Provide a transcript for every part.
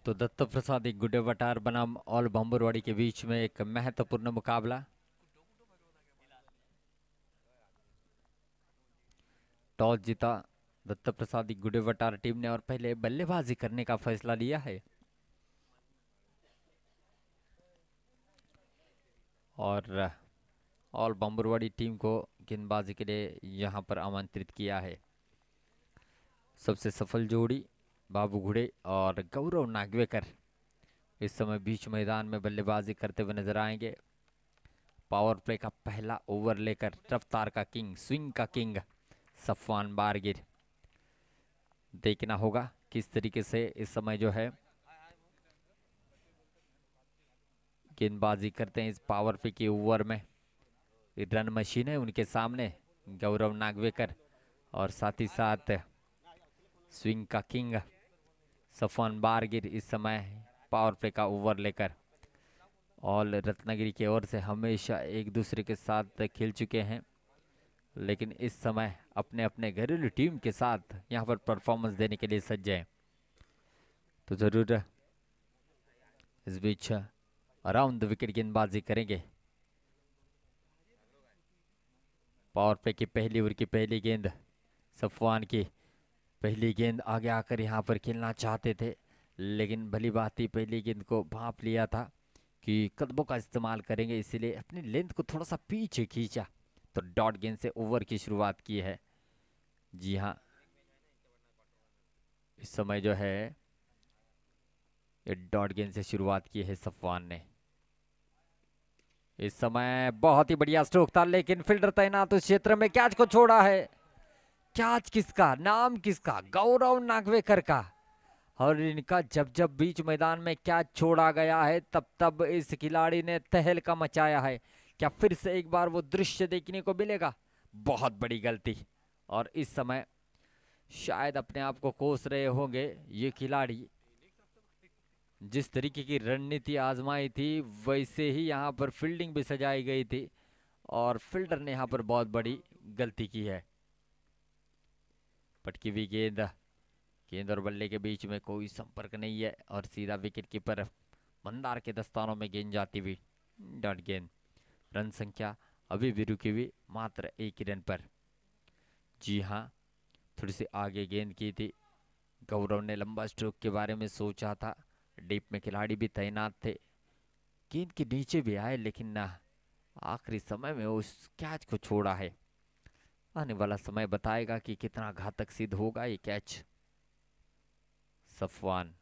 तो दत्त प्रसाद गुड्डे वटार बनाम ऑल बम्बरवाड़ी के बीच में एक महत्वपूर्ण मुकाबला। टॉस जीता दत्त प्रसाद गुड्डे वटार टीम ने और पहले बल्लेबाजी करने का फैसला लिया है और ऑल बम्बरवाड़ी टीम को गेंदबाजी के लिए यहां पर आमंत्रित किया है। सबसे सफल जोड़ी बाबू घुड़े और गौरव नागवेकर इस समय बीच मैदान में बल्लेबाजी करते हुए नजर आएंगे। पावर प्ले का पहला ओवर लेकर रफ्तार का किंग, स्विंग का किंग सफवान बारगिर। देखना होगा किस तरीके से इस समय जो है गेंदबाजी करते हैं इस पावर प्ले के ओवर में। रन मशीन है उनके सामने गौरव नागवेकर और साथ ही साथ स्विंग का किंग सफवान बारगिर इस समय पावर प्ले का ओवर लेकर। ऑल रत्नागिरी की ओर से हमेशा एक दूसरे के साथ खेल चुके हैं, लेकिन इस समय अपने अपने घरेलू टीम के साथ यहां पर परफॉर्मेंस देने के लिए सज्ज हैं। तो जरूर इस बीच अराउंड द विकेट गेंदबाजी करेंगे। पावर प्ले की पहली ओवर की पहली गेंद सफवान की पहली गेंद आगे आकर यहां पर खेलना चाहते थे, लेकिन भली बात ही पहली गेंद को भांप लिया था कि कदमों का इस्तेमाल करेंगे, इसीलिए अपनी लेंथ को थोड़ा सा पीछे खींचा तो डॉट गेंद से ओवर की शुरुआत की है। जी हाँ, इस समय जो है ये डॉट गेंद से शुरुआत की है सफवान ने। इस समय बहुत ही बढ़िया स्ट्रोक था, लेकिन फील्डर तैनात उस क्षेत्र में कैच को छोड़ा है। कैच किसका, नाम किसका? गौरव नागवेकर का। और इनका जब जब बीच मैदान में कैच छोड़ा गया है तब तब इस खिलाड़ी ने तहलका मचाया है। क्या फिर से एक बार वो दृश्य देखने को मिलेगा? बहुत बड़ी गलती। और इस समय शायद अपने आप को कोस रहे होंगे ये खिलाड़ी। जिस तरीके की रणनीति आजमाई थी वैसे ही यहाँ पर फील्डिंग भी सजाई गई थी और फील्डर ने यहाँ पर बहुत बड़ी गलती की है। पटकी हुई गेंद, गेंद और बल्ले के बीच में कोई संपर्क नहीं है और सीधा विकेट कीपर मंदार के दस्तानों में गेंद जाती हुई डॉट गेंद। रन संख्या अभी भी रुकी हुई मात्र एक रन पर। जी हाँ, थोड़ी सी आगे गेंद की थी। गौरव ने लंबा स्ट्रोक के बारे में सोचा था, डीप में खिलाड़ी भी तैनात थे, गेंद के नीचे भी आए, लेकिन ना आखिरी समय में उस कैच को छोड़ा है। आने वाला समय बताएगा कि कितना घातक सिद्ध होगा ये कैच। सफवान,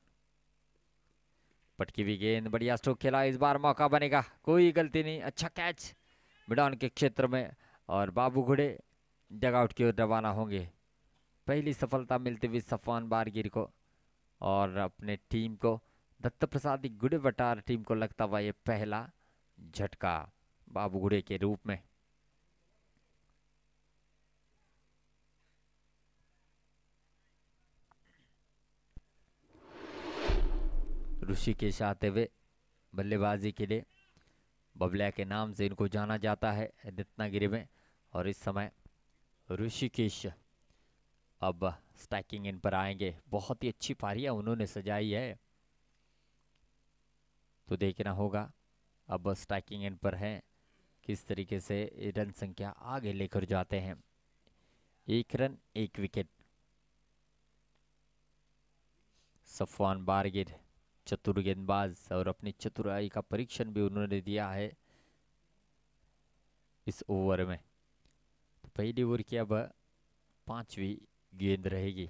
पटकी हुई गेंद, बढ़िया स्ट्रोक खेला, इस बार मौका बनेगा, कोई गलती नहीं, अच्छा कैच मिडान के क्षेत्र में और बाबू घुड़े डगआउट की ओर रवाना होंगे। पहली सफलता मिलती हुई सफवान बारगिर को और अपने टीम को, दत्त प्रसाद गुड़े वटार टीम को लगता हुआ ये पहला झटका बाबू घुड़े के रूप में। ऋषिकेश आते हुए बल्लेबाजी के लिए, बबलिया के नाम से इनको जाना जाता है रत्नागिरी में। और इस समय ऋषिकेश अब स्ट्राइकिंग इन पर आएंगे। बहुत ही अच्छी पारियां उन्होंने सजाई है, तो देखना होगा अब स्ट्राइकिंग इन पर हैं, किस तरीके से रन संख्या आगे लेकर जाते हैं। एक रन एक विकेट। सफवान बारगिर चतुर गेंदबाज और अपनी चतुराई का परीक्षण भी उन्होंने दिया है इस ओवर में। तो पहली ओवर की अब पांचवी गेंद रहेगी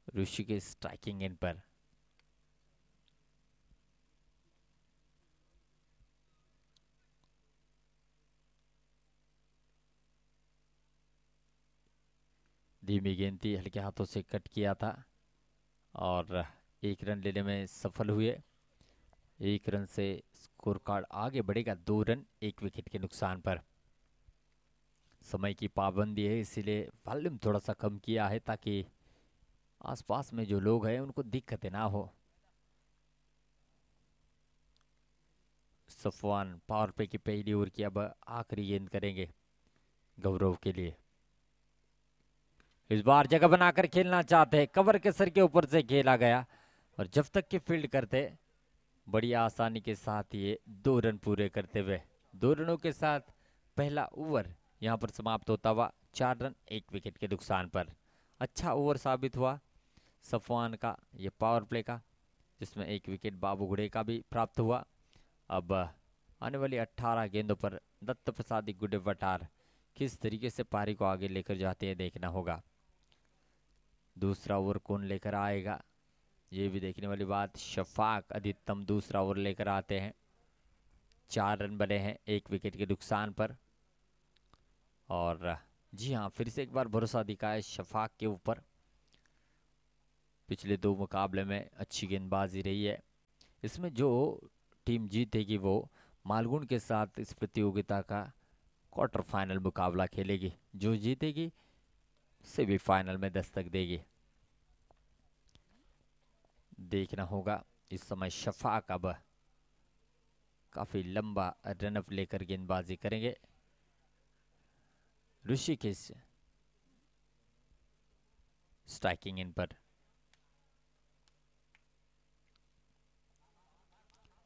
ऋषि के स्ट्राइकिंग इन पर। धीमी गेंद थी, हल्के हाथों से कट किया था और एक रन लेने में सफल हुए। एक रन से स्कोर कार्ड आगे बढ़ेगा 2 रन 1 विकेट के नुकसान पर। समय की पाबंदी है इसीलिए वॉल्यूम थोड़ा सा कम किया है ताकि आसपास में जो लोग हैं उनको दिक्कतें ना हो। सफवान पावर प्ले की पहली ओवर की अब आखिरी गेंद करेंगे गौरव के लिए। इस बार जगह बनाकर खेलना चाहते हैं, कवर के सर के ऊपर से खेला गया, और जब तक कि फील्ड करते बड़ी आसानी के साथ ये 2 रन पूरे करते हुए 2 रनों के साथ पहला ओवर यहाँ पर समाप्त होता हुआ 4 रन 1 विकेट के नुकसान पर। अच्छा ओवर साबित हुआ सफवान का ये पावर प्ले का, जिसमें 1 विकेट बाबू घुड़े का भी प्राप्त हुआ। अब आने वाली 18 गेंदों पर दत्त प्रसादी गुड्डे वटार किस तरीके से पारी को आगे लेकर जाते हैं देखना होगा। दूसरा ओवर कौन लेकर आएगा ये भी देखने वाली बात। शफाक अधिकतम दूसरा ओवर लेकर आते हैं। 4 रन बने हैं 1 विकेट के नुकसान पर। और जी हाँ, फिर से एक बार भरोसा दिखाया शफाक के ऊपर। पिछले 2 मुकाबले में अच्छी गेंदबाजी रही है। इसमें जो टीम जीतेगी वो मालगुण के साथ इस प्रतियोगिता का क्वार्टर फाइनल मुकाबला खेलेगी। जो जीतेगी सेमीफाइनल में दस्तक देगी। देखना होगा इस समय शफाक अब काफी लंबा रनअप लेकर गेंदबाजी करेंगे। ऋषिकेश स्ट्राइकिंग इन पर।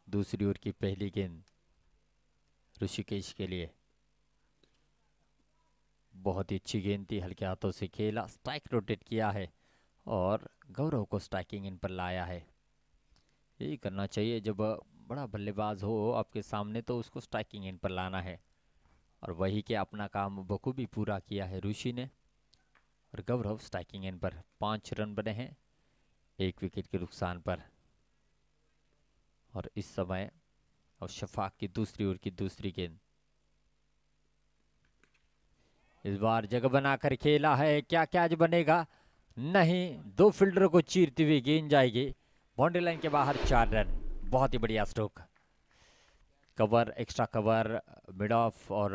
दूसरी ओवर की पहली गेंद ऋषिकेश के लिए। बहुत ही अच्छी गेंद थी, हल्के हाथों से खेला, स्ट्राइक रोटेट किया है और गौरव को स्ट्राइकिंग इन पर लाया है। यही करना चाहिए जब बड़ा बल्लेबाज हो आपके सामने, तो उसको स्ट्राइकिंग इन पर लाना है। और वही के अपना काम बखूबी पूरा किया है ऋषि ने। और गौरव स्ट्राइकिंग इन पर। 5 रन बने हैं 1 विकेट के नुकसान पर। और इस समय और शफाक की दूसरी ओवर की दूसरी गेंद। इस बार जगह बनाकर खेला है, क्या कैच बनेगा? नहीं, 2 फील्डरों को चीरती हुई गेंद जाएगी बाउंड्री लाइन के बाहर। 4 रन। बहुत ही बढ़िया stroke. Cover, extra cover, mid of और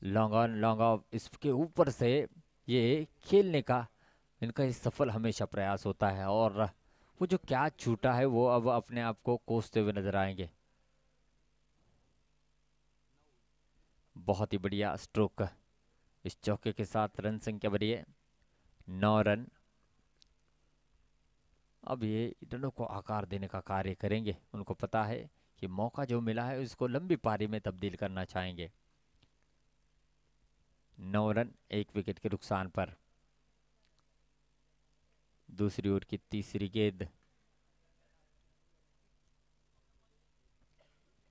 लॉन्ग ऑन लॉन्ग ऑफ, इसके ऊपर से ये खेलने का इनका ये सफल हमेशा प्रयास होता है। और वो जो कैच छूटा है वो अब अपने आप को कोसते हुए नजर आएंगे। बहुत ही बढ़िया स्ट्रोक। इस चौके के साथ रन संख्या बढ़ी है 9 रन। अब ये रनों को आकार देने का कार्य करेंगे। उनको पता है कि मौका जो मिला है उसको लंबी पारी में तब्दील करना चाहेंगे। 9 रन 1 विकेट के नुकसान पर। दूसरी ओवर की तीसरी गेंद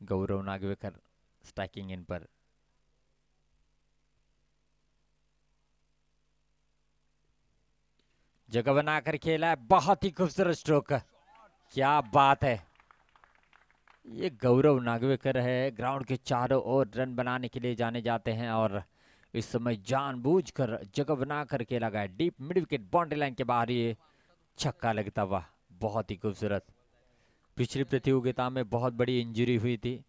गौरव नागवेकर स्ट्राइकिंग इन पर। जगह बनाकर खेला है, बहुत ही खूबसूरत स्ट्रोक। क्या बात है, ये गौरव नागवेकर है। ग्राउंड के चारों ओर रन बनाने के लिए जाने जाते हैं और इस समय जानबूझकर जगह बनाकर खेला गया। Deep mid wicket boundary line के बाहर ये छक्का लगता हुआ। बहुत ही खूबसूरत। पिछली प्रतियोगिता में बहुत बड़ी इंजरी हुई थी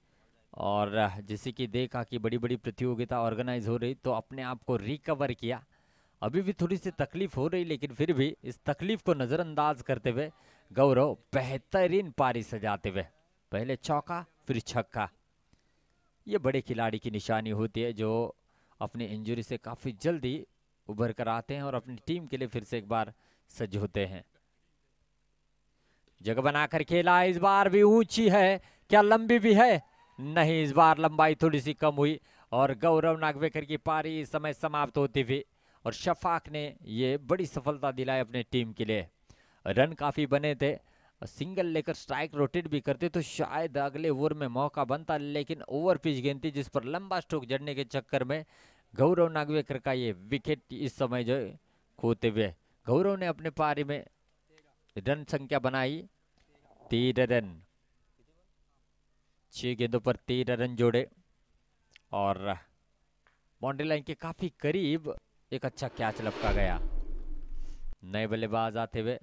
और जैसे कि देखा कि बड़ी बड़ी प्रतियोगिता ऑर्गेनाइज हो रही तो अपने आप को रिकवर किया। अभी भी थोड़ी सी तकलीफ हो रही, लेकिन फिर भी इस तकलीफ को नजरअंदाज करते हुए गौरव बेहतरीन पारी सजाते हुए पहले चौका फिर छक्का। ये बड़े खिलाड़ी की निशानी होती है जो अपनी इंजरी से काफी जल्दी उभर कर आते हैं और अपनी टीम के लिए फिर से एक बार सज होते हैं। जगह बनाकर खेला, इस बार भी ऊंची है, क्या लंबी भी है? नहीं, इस बार लंबाई थोड़ी सी कम हुई और गौरव नागवेकर की पारी इस समय समाप्त होती हुई और शफाक ने ये बड़ी सफलता दिलाई अपने टीम के लिए। रन काफी बने थे, सिंगल लेकर स्ट्राइक रोटेट भी करते तो शायद अगले ओवर में मौका बनता, लेकिन ओवर पिच गेंद थी जिस पर लंबा स्ट्रोक जड़ने के चक्कर में गौरव नागवेकर का ये विकेट इस समय जो खोते हुए गौरव ने अपने पारी में रन संख्या बनाई 13 रन। 6 गेंदों पर 13 रन जोड़े और बाउंड्री लाइन के काफी करीब एक अच्छा कैच लपका गया। नए बल्लेबाज आते हुए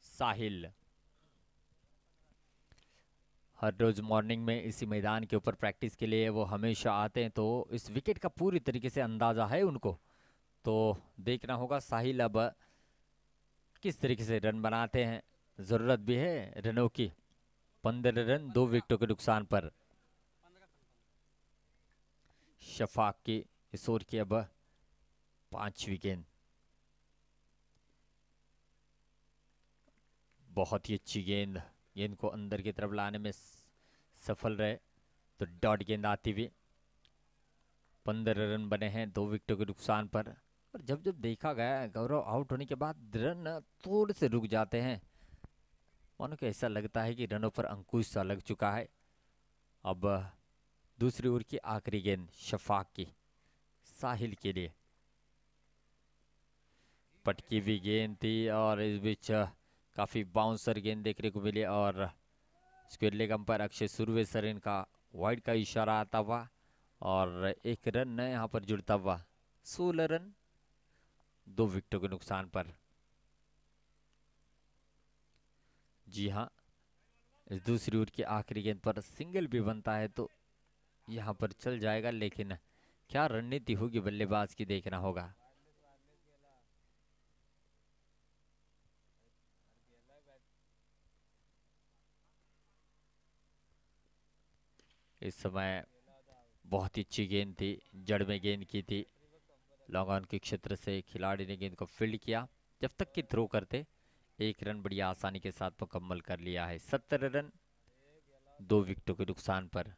साहिल हर रोज मॉर्निंग में इसी मैदान के ऊपर प्रैक्टिस के लिए वो हमेशा आते हैं, तो इस विकेट का पूरी तरीके से अंदाजा है उनको। तो देखना होगा साहिल अब किस तरीके से रन बनाते हैं। जरूरत भी है रनों की। 15 रन 2 विकेटों के नुकसान पर। शफाक की इस ओवर की अब 5वीं गेंद। बहुत ही अच्छी गेंद, गेंद को अंदर की तरफ लाने में सफल रहे, तो डॉट गेंद आती हुई 15 रन बने हैं 2 विकेटों के नुकसान पर। और जब जब देखा गया गौरव आउट होने के बाद रन थोड़े से रुक जाते हैं, मानो कि ऐसा लगता है कि रनों पर अंकुश सा लग चुका है। अब दूसरी ओवर की आखिरी गेंद शफाक की साहिल के लिए, पटकी हुई गेंद थी और इस बीच काफी बाउंसर गेंद देखने को मिली और स्क्वायर लेग अंपायर अक्षय सुरवेसर का वाइड का इशारा आता हुआ और एक रन यहाँ पर जुड़ता हुआ 16 रन 2 विकेटों के नुकसान पर। जी हाँ, इस दूसरी ओवर की आखिरी गेंद पर सिंगल भी बनता है तो यहाँ पर चल जाएगा, लेकिन क्या रणनीति होगी बल्लेबाज की देखना होगा। इस समय बहुत ही अच्छी गेंद थी, जड़ में गेंद की थी, लॉन्ग ऑन के क्षेत्र से खिलाड़ी ने गेंद को फील्ड किया। जब तक कि थ्रो करते 1 रन बड़ी आसानी के साथ मुकम्मल कर लिया है। 17 रन 2 विकेटों के नुकसान पर।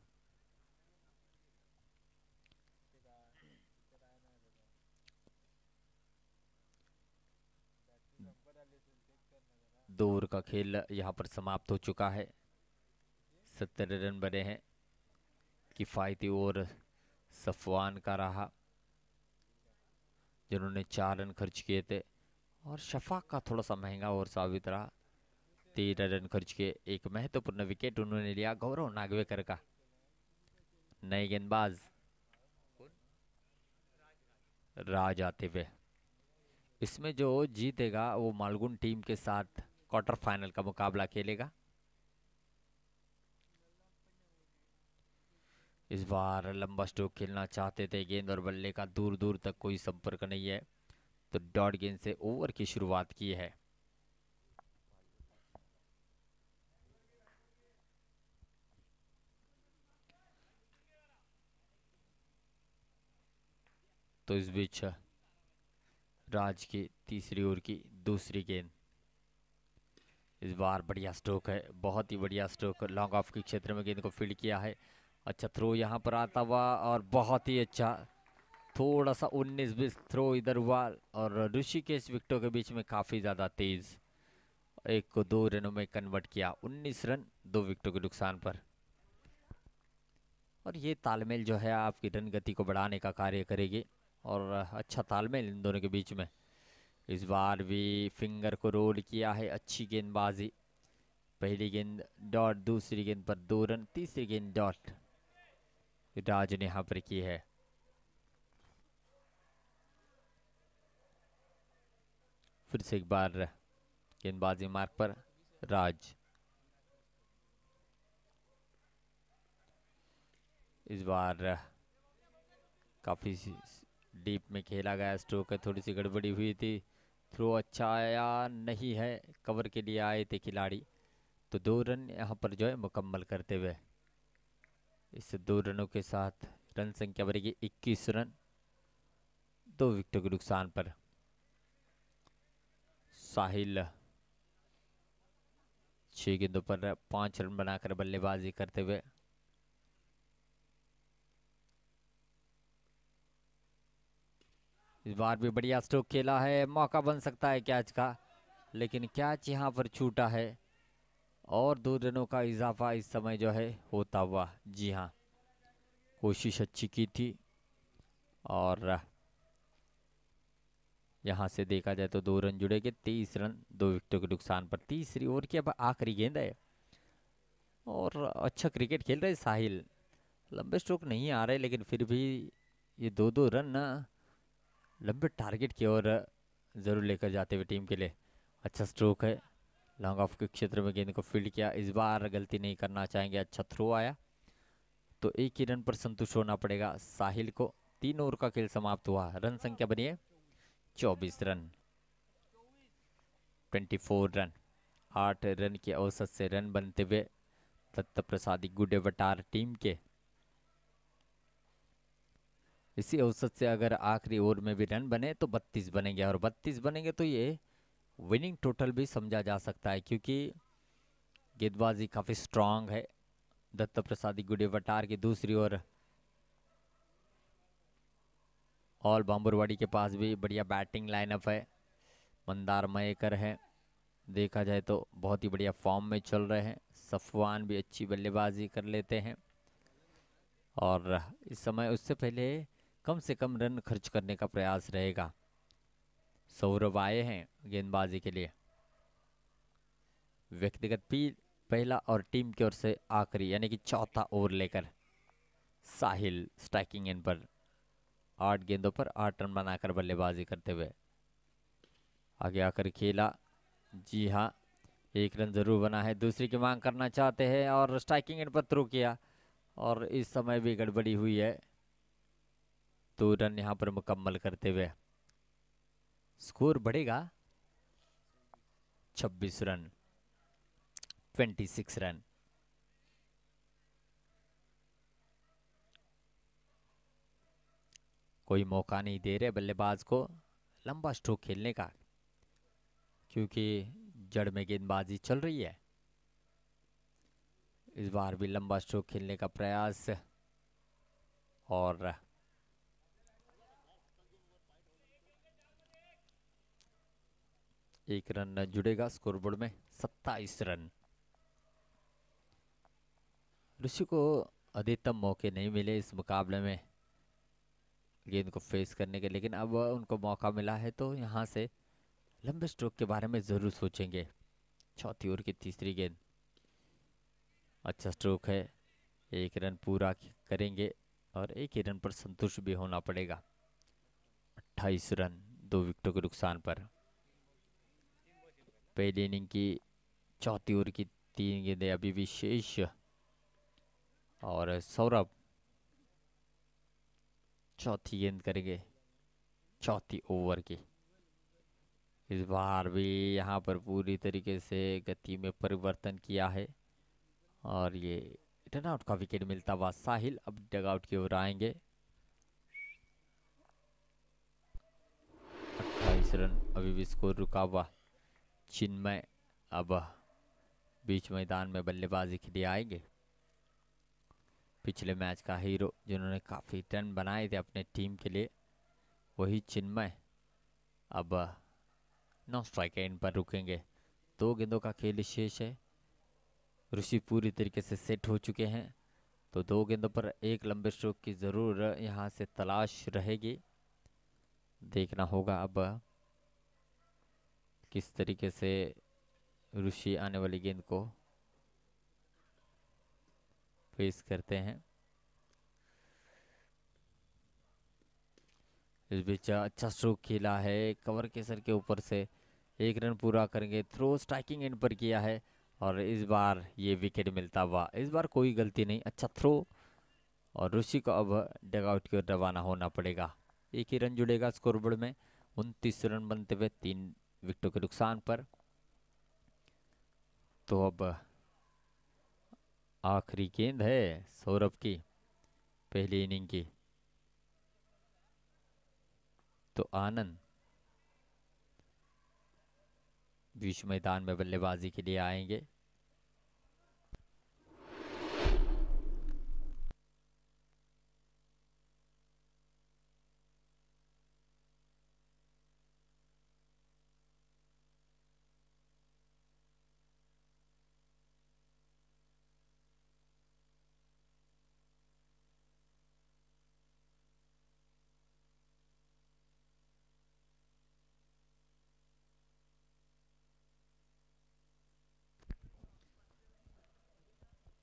दो ओवर का खेल यहाँ पर समाप्त हो चुका है। 17 रन बने हैं। किफायती ओवर सफवान का रहा, जिन्होंने 4 रन खर्च किए थे, और शफाक का थोड़ा सा महंगा ओवर साबित रहा। 13 रन खर्च किए, एक महत्वपूर्ण विकेट उन्होंने लिया गौरव नागवेकर का। नए गेंदबाज राज आते हुए, इसमें जो जीतेगा वो मालगुन टीम के साथ क्वार्टर फाइनल का मुकाबला खेलेगा। इस बार लंबा स्ट्रोक खेलना चाहते थे, गेंद और बल्ले का दूर दूर तक कोई संपर्क नहीं है, तो डॉट गेंद से ओवर की शुरुआत की है। तो इस बीच राज की तीसरी ओवर की दूसरी गेंद, इस बार बढ़िया स्ट्रोक है, बहुत ही बढ़िया स्ट्रोक, लॉन्ग ऑफ के क्षेत्र में गेंद को फील्ड किया है। अच्छा थ्रो यहाँ पर आता हुआ और बहुत ही अच्छा, थोड़ा सा 19-20 थ्रो इधर हुआ और ऋषिकेश विकेटों के बीच में काफी ज्यादा तेज, एक को 2 रनों में कन्वर्ट किया। 19 रन 2 विकेटों के नुकसान पर। और ये तालमेल जो है आपकी रन गति को बढ़ाने का कार्य करेगी, और अच्छा तालमेल इन दोनों के बीच में। इस बार भी फिंगर को रोल किया है, अच्छी गेंदबाजी। पहली गेंद डॉट, दूसरी गेंद पर 2 रन, तीसरी गेंद डॉट राज ने यहाँ पर की है। फिर से एक बार गेंदबाजी मार्ग पर राज। इस बार काफी डीप में खेला गया स्ट्रोक है, थोड़ी सी गड़बड़ी हुई थी, थ्रो अच्छा आया नहीं है, कवर के लिए आए थे खिलाड़ी, तो 2 रन यहाँ पर जो है मुकम्मल करते हुए, इस 2 रनों के साथ रन संख्या बढ़ेगी 21 रन 2 विकेटों के नुकसान पर। साहिल 6 गेंदों पर 5 रन बनाकर बल्लेबाजी करते हुए, इस बार भी बढ़िया स्ट्रोक खेला है, मौका बन सकता है कैच का, लेकिन कैच यहाँ पर छूटा है और 2 रनों का इजाफा इस समय जो है होता हुआ। जी हाँ, कोशिश अच्छी की थी और यहाँ से देखा जाए तो 2 रन जुड़ेंगे, 23 रन 2 विकेटों के नुकसान पर। तीसरी ओवर की अब आखिरी गेंद है और अच्छा क्रिकेट खेल रहे साहिल, लंबे स्ट्रोक नहीं आ रहे, लेकिन फिर भी ये 2-2 रन ना लंबे टारगेट की ओर जरूर लेकर जाते हुए टीम के लिए। अच्छा स्ट्रोक है, लॉन्ग ऑफ के क्षेत्र में गेंद को फील्ड किया, इस बार गलती नहीं करना चाहेंगे, अच्छा थ्रो आया, तो एक ही रन पर संतुष्ट होना पड़ेगा साहिल को। 3 ओवर का खेल समाप्त हुआ, रन संख्या बनी है 24 रन, 24 रन, 8 रन की औसत से रन बनते हुए दत्त प्रसादी गुडे वटार टीम के। इसी औसत से अगर आखिरी ओवर में भी रन बने तो 32 बनेंगे, और 32 बनेंगे तो ये विनिंग टोटल भी समझा जा सकता है, क्योंकि गेंदबाजी काफ़ी स्ट्रांग है दत्त प्रसादी गुडे वटार की दूसरी ओर। और बाम्बरवाड़ी के पास भी बढ़िया बैटिंग लाइनअप है। मंदार मयेकर है, देखा जाए तो बहुत ही बढ़िया फॉर्म में चल रहे हैं। सफवान भी अच्छी बल्लेबाजी कर लेते हैं और इस समय उससे पहले कम से कम रन खर्च करने का प्रयास रहेगा। सौरभ आए हैं गेंदबाजी के लिए। व्यक्तिगत पहला और टीम की ओर से आखिरी यानी कि चौथा ओवर लेकर साहिल स्ट्राइकिंग एंड पर 8 गेंदों पर 8 रन बनाकर बल्लेबाजी करते हुए आगे आकर खेला। जी हाँ, 1 रन जरूर बना है, दूसरी की मांग करना चाहते हैं और स्ट्राइकिंग एंड पर थ्रो किया और इस समय भी गड़बड़ी हुई है। 2 रन यहां पर मुकम्मल करते हुए स्कोर बढ़ेगा 26 रन, 26 रन। कोई मौका नहीं दे रहे बल्लेबाज को लंबा स्ट्रोक खेलने का, क्योंकि जड़ में गेंदबाजी चल रही है। इस बार भी लंबा स्ट्रोक खेलने का प्रयास और 1 रन जुड़ेगा स्कोरबोर्ड में। 27 रन। ऋषि को अधिकतम मौके नहीं मिले इस मुकाबले में गेंद को फेस करने के, लेकिन अब उनको मौका मिला है तो यहाँ से लंबे स्ट्रोक के बारे में जरूर सोचेंगे। चौथी ओवर की तीसरी गेंद, अच्छा स्ट्रोक है, 1 रन पूरा करेंगे और 1 ही रन पर संतुष्ट भी होना पड़ेगा। 28 रन 2 विकेटों के नुकसान पर। पहली इनिंग की चौथी ओवर की 3 गेंदें अभी भी शेष और सौरभ चौथी गेंद करेंगे चौथी ओवर की। इस बार भी यहाँ पर पूरी तरीके से गति में परिवर्तन किया है और ये रनआउट का विकेट मिलता हुआ साहिल अब डगआउट की ओर आएंगे। 28 रन अभी भी स्कोर रुका हुआ। चिन्मय अब बीच मैदान में बल्लेबाजी के लिए आएंगे। पिछले मैच का हीरो जिन्होंने काफी रन बनाए थे अपने टीम के लिए, वही चिन्मय अब 9 स्ट्राइक एंड पर रुकेंगे। 2 गेंदों का खेल शेष है। ऋषि पूरी तरीके से सेट हो चुके हैं, तो 2 गेंदों पर एक लंबे स्ट्रोक की जरूर यहाँ से तलाश रहेगी। देखना होगा अब किस तरीके से ऋषि आने वाली गेंद को फेस करते हैं। इस बीच अच्छा स्ट्रोक खेला है कवर के सर के ऊपर से, 1 रन पूरा करेंगे। थ्रो स्ट्राइकिंग एंड पर किया है और इस बार ये विकेट मिलता हुआ। इस बार कोई गलती नहीं, अच्छा थ्रो और ऋषि को अब डगआउट की ओर रवाना होना पड़ेगा। 1 ही रन जुड़ेगा स्कोरबोर्ड में। 29 रन बनते हुए 3 विकेटों के नुकसान पर। तो अब आखिरी गेंद है सौरभ की पहली इनिंग की, तो आनंद बीच मैदान में बल्लेबाजी के लिए आएंगे।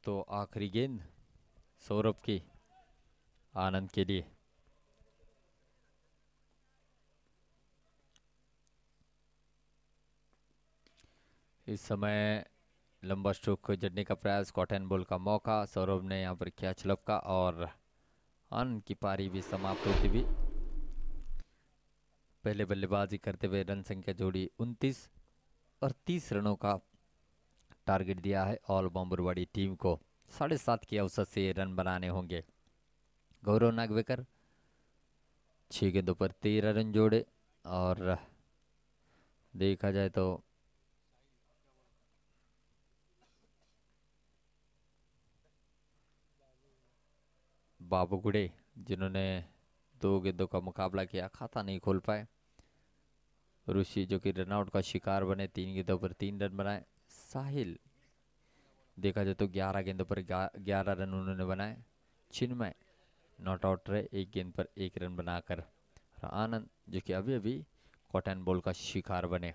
तो आखिरी गेंद सौरभ की आनंद के लिए। इस समय लंबा स्ट्रोक को जड़ने का प्रयास, कॉटन बॉल का मौका, सौरभ ने यहाँ पर किया छलप का और आनंद की पारी भी समाप्त होती हुई। पहले बल्लेबाजी करते हुए रन संख्या जोड़ी 29 और 30 रनों का टारगेट दिया है ऑल बाम्बरवाड़ी टीम को। 7.5 की औसत से ये रन बनाने होंगे। गौरव नागवेकर 6 गेंदों पर 13 रन जोड़े और देखा जाए तो बाबू गुड़े, जिन्होंने 2 गेंदों का मुकाबला किया, खाता नहीं खोल पाए। ऋषि जो कि रनआउट का शिकार बने, 3 गेंदों पर 3 रन बनाए। साहिल, देखा जाए तो 11 गेंदों पर 11 रन उन्होंने बनाए। चिन्मय नॉट आउट रहे, 1 गेंद पर 1 रन बनाकर। और आनंद जो कि अभी अभी कॉटन बॉल का शिकार बने।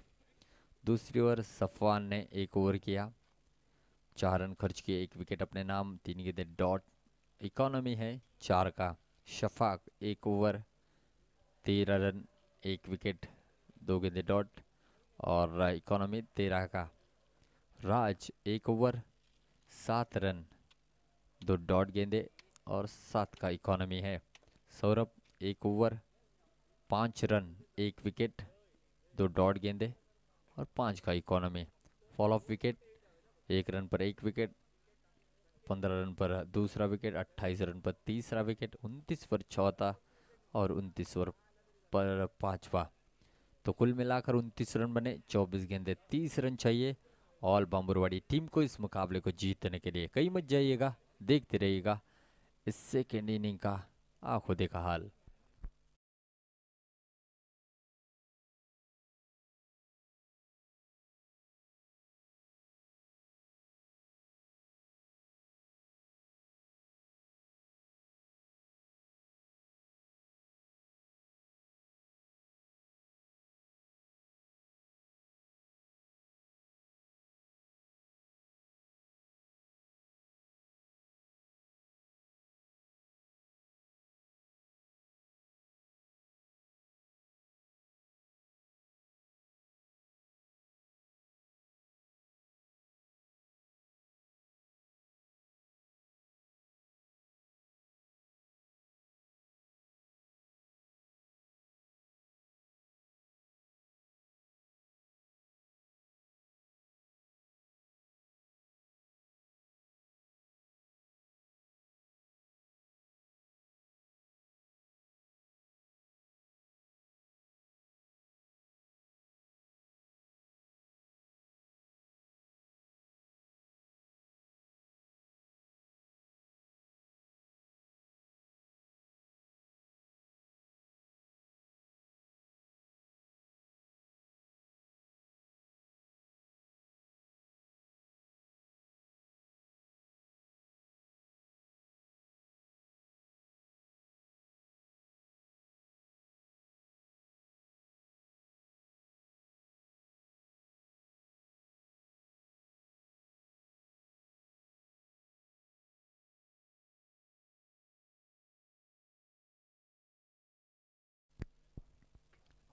दूसरी ओर सफवान ने 1 ओवर किया, 4 रन खर्च किए, 1 विकेट अपने नाम, 3 गेंदें डॉट। इकोनॉमी है 4 का। शफाक 1 ओवर, 13 रन, 1 विकेट, 2 गेंदें डॉट। और इकोनॉमी 13 का। राज 1 ओवर, 7 रन, 2 डॉट गेंदे और 7 का इकोनॉमी है। Saurabh 1 over, 5 run, 1 wicket, 2 dot गेंदे और 5 का economy. Fall of wicket, 1 run पर 1 विकेट, 15 रन पर दूसरा विकेट, 28 रन पर तीसरा विकेट, 29 पर चौथा और 29 पर पांचवा। तो कुल मिलाकर 29 रन बने, 24 गेंदे, 30 रन चाहिए ऑल बाम्बुरवाड़ी टीम को इस मुकाबले को जीतने के लिए। कहीं मत जाइएगा, देखते रहिएगा इस सेकेंड इनिंग का आंखों देखा हाल।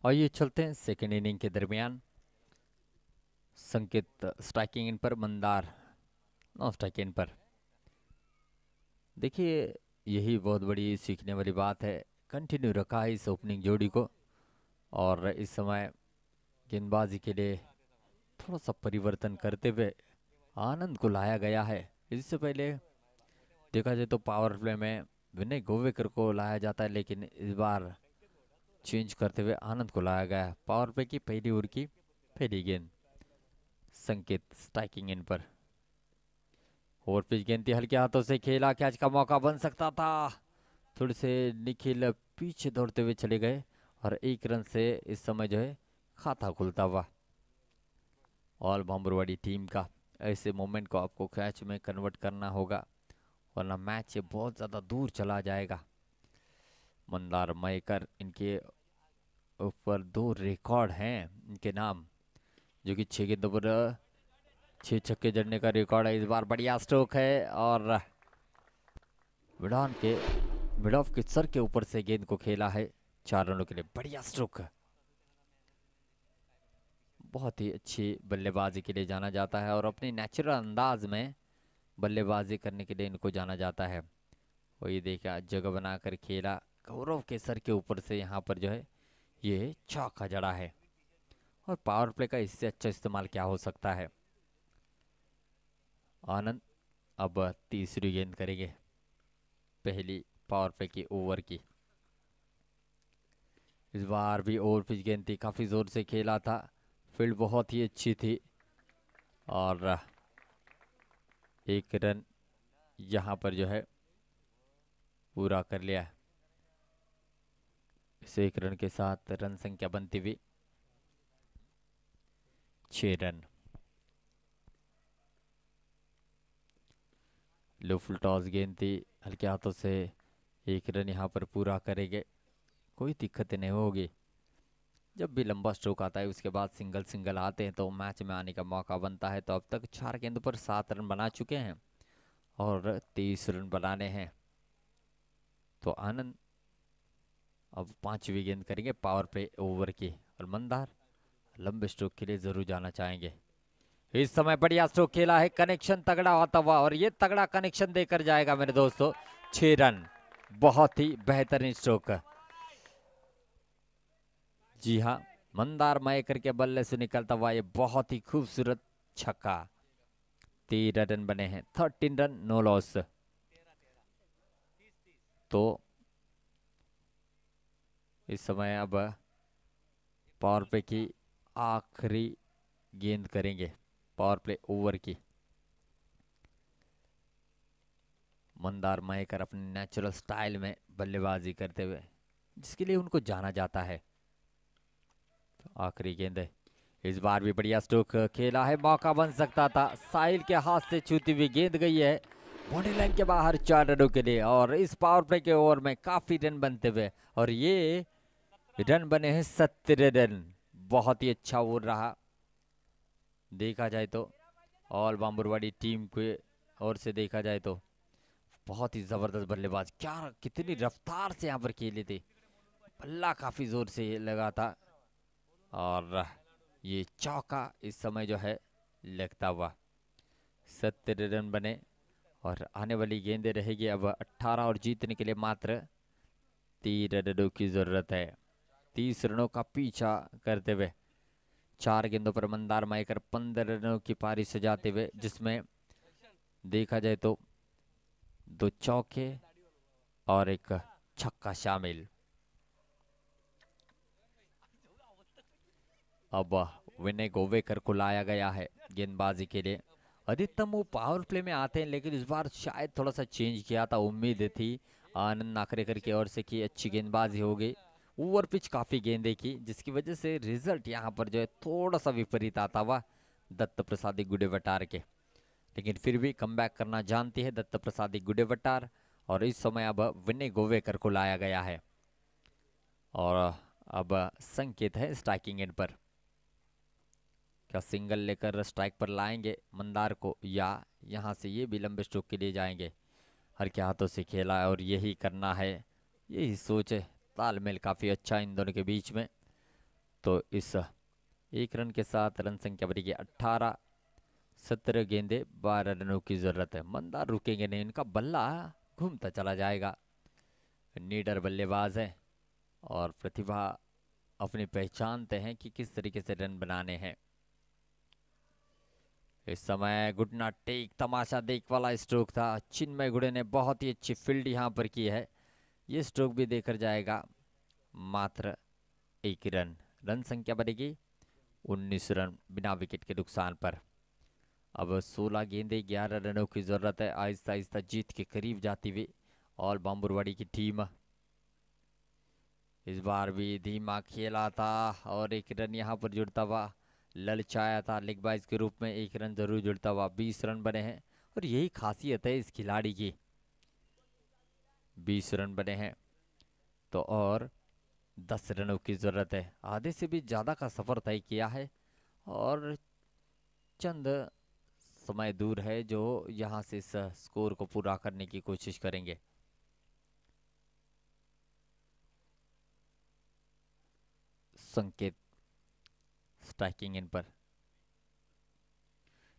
और ये चलते हैं सेकेंड इनिंग के दरमियान। संकेत स्ट्राइकिंग इन पर, मंदार नॉन स्ट्राइक इन पर। देखिए, यही बहुत बड़ी सीखने वाली बात है। कंटिन्यू रखा है इस ओपनिंग जोड़ी को और इस समय गेंदबाजी के लिए थोड़ा सा परिवर्तन करते हुए आनंद को लाया गया है। इससे पहले देखा जाए तो पावर प्ले में विनय गोवेकर को लाया जाता है, लेकिन इस बार चेंज करते हुए आनंद को लाया गया है। पावर प्ले की पहली ओवर की पहली गेंद। संकेत स्ट्राइकिंग इन पर। ओवर पिच गेंद थी, हल्के हाथों से खेला, कैच का मौका बन सकता था। थोड़े से निखिल पीछे दौड़ते हुए चले गए और 1 रन से इस समय जो है खाता खुलता हुआ ऑल भंबरवाड़ी टीम का। ऐसे मोमेंट को आपको कैच में कन्वर्ट करना होगा, वरना मैच ये बहुत ज़्यादा दूर चला जाएगा। मंदार मयकर, इनके ऊपर 2 रिकॉर्ड हैं इनके नाम, जो कि 6 गेंदों पर 6 छक्के जड़ने का रिकॉर्ड है। इस बार बढ़िया स्ट्रोक है और मिड ऑफ के सर के ऊपर से गेंद को खेला है 4 रनों के लिए। बढ़िया स्ट्रोक, बहुत ही अच्छी बल्लेबाजी के लिए जाना जाता है और अपनी नेचुरल अंदाज में बल्लेबाजी करने के लिए इनको जाना जाता है। वही देखा, जगह बनाकर खेला, गौरव के सर के ऊपर से यहाँ पर जो है ये चौका जड़ा है। और पावर प्ले का इससे अच्छा इस्तेमाल क्या हो सकता है। आनंद अब तीसरी गेंद करेंगे पहली पावर प्ले की ओवर की। इस बार भी ओवर पिच गेंद थी, काफी जोर से खेला था फील्ड बहुत ही अच्छी थी और एक रन यहाँ पर जो है पूरा कर लिया। इस एक रन के साथ रन संख्या बनती हुई 6 रन। लो फुल टॉस गेंद थी, हल्के हाथों से एक रन यहाँ पर पूरा करेंगे, कोई दिक्कत नहीं होगी। जब भी लंबा स्ट्रोक आता है उसके बाद सिंगल सिंगल आते हैं तो मैच में आने का मौका बनता है। तो अब तक 4 गेंदों पर 7 रन बना चुके हैं और 23 रन बनाने हैं। तो आनंद अब 5वीं गेंद करेंगे पावर प्ले ओवर की और मंदार लंबे स्ट्रोक के लिए जरूर जाना चाहेंगे। इस समय बढ़िया स्ट्रोक खेला है, कनेक्शन तगड़ा होता हुआ और ये तगड़ा कनेक्शन देकर जाएगा मेरे दोस्तों। 6 रन, बहुत ही बेहतरीन स्ट्रोक। जी हाँ, मंदार मयेकर के बल्ले से निकलता हुआ ये बहुत ही खूबसूरत छक्का। 13 रन बने हैं, 13 रन नो लॉस। तो इस समय अब पावर प्ले की आखिरी गेंद करेंगे, पावर प्ले ओवर की। मंदार मयेकर अपने नेचुरल स्टाइल में बल्लेबाजी करते हुए, जिसके लिए उनको जाना जाता है। तो आखिरी गेंद है, इस बार भी बढ़िया स्ट्रोक खेला है, मौका बन सकता था। साहिल के हाथ से छूती हुई गेंद गई है बाउंड्री लाइन के बाहर 4 रनों के लिए और इस पावर प्ले के ओवर में काफी रन बनते हुए और ये रन बने हैं 17 रन। बहुत ही अच्छा ओवर रहा देखा जाए तो, ऑल बाम्बुरवाड़ी टीम के ओर से देखा जाए तो बहुत ही जबरदस्त बल्लेबाज, क्या कितनी रफ्तार से यहाँ पर खेले थे, बल्ला काफी जोर से लगा था और ये चौका इस समय जो है लगता हुआ। 17 रन बने और आने वाली गेंदें रहेगी अब 18 और जीतने के लिए मात्र 3 रनों की जरूरत है। 30 रनों का पीछा करते हुए 4 गेंदों पर मंदार मयेकर 15 रनों की पारी सजाते हुए, जिसमें देखा जाए तो 2 चौके और एक छक्का शामिल। अब विनय गोवेकर को लाया गया है गेंदबाजी के लिए। अधिकतम वो पावर प्ले में आते हैं लेकिन इस बार शायद थोड़ा सा चेंज किया था, उम्मीद थी आनंद नाकरेकर की ओर से कि अच्छी गेंदबाजी होगी। ओवर पिच काफी गेंदे की, जिसकी वजह से रिजल्ट यहाँ पर जो है थोड़ा सा विपरीत आता हुआ दत्त प्रसादी गुडेवटार के, लेकिन फिर भी कमबैक करना जानती है दत्त प्रसादी गुडेवटार और इस समय अब विनय गोवेकर को लाया गया है और अब संकेत है स्ट्राइकिंग एंड पर। क्या सिंगल लेकर स्ट्राइक पर लाएंगे मंदार को या यहाँ से ये भी लंबे स्ट्रोक के लिए जाएंगे? हर के हाथों से खेला है और यही करना है, यही सोच है। तालमेल काफी अच्छा इन दोनों के बीच में। तो इस 1 रन के साथ रन संख्या बढ़ेगी 18, 17 गेंदे 12 रनों की जरूरत है। मंदार रुकेंगे नहीं, इनका बल्ला घूमता चला जाएगा। नीडर बल्लेबाज है और प्रतिभा अपनी पहचानते हैं कि किस तरीके से रन बनाने हैं। इस समय घुटना टेक तमाशा देख वाला स्ट्रोक था, चिन्मय गुड़े ने बहुत ही अच्छी फील्ड यहाँ पर की है। ये स्ट्रोक भी देखकर जाएगा मात्र 1 रन। रन संख्या बढ़ेगी 19 रन बिना विकेट के नुकसान पर। अब 16 गेंदे 11 रनों की जरूरत है, आहिस्ता आहिस्ता जीत के करीब जाती हुई ऑल बाम्बुरवाड़ी की टीम। इस बार भी धीमा खेला था और 1 रन यहाँ पर जुड़ता हुआ ललचाया था लेग बाइज के रूप में। 1 रन जरूर जुड़ता हुआ 20 रन बने हैं और यही खासियत है इस खिलाड़ी की। 20 रन बने हैं तो और 10 रनों की जरूरत है। आधे से भी ज्यादा का सफर तय किया है और चंद समय दूर है जो यहाँ से इस स्कोर को पूरा करने की कोशिश करेंगे। संकेत स्ट्राइकिंग इन पर।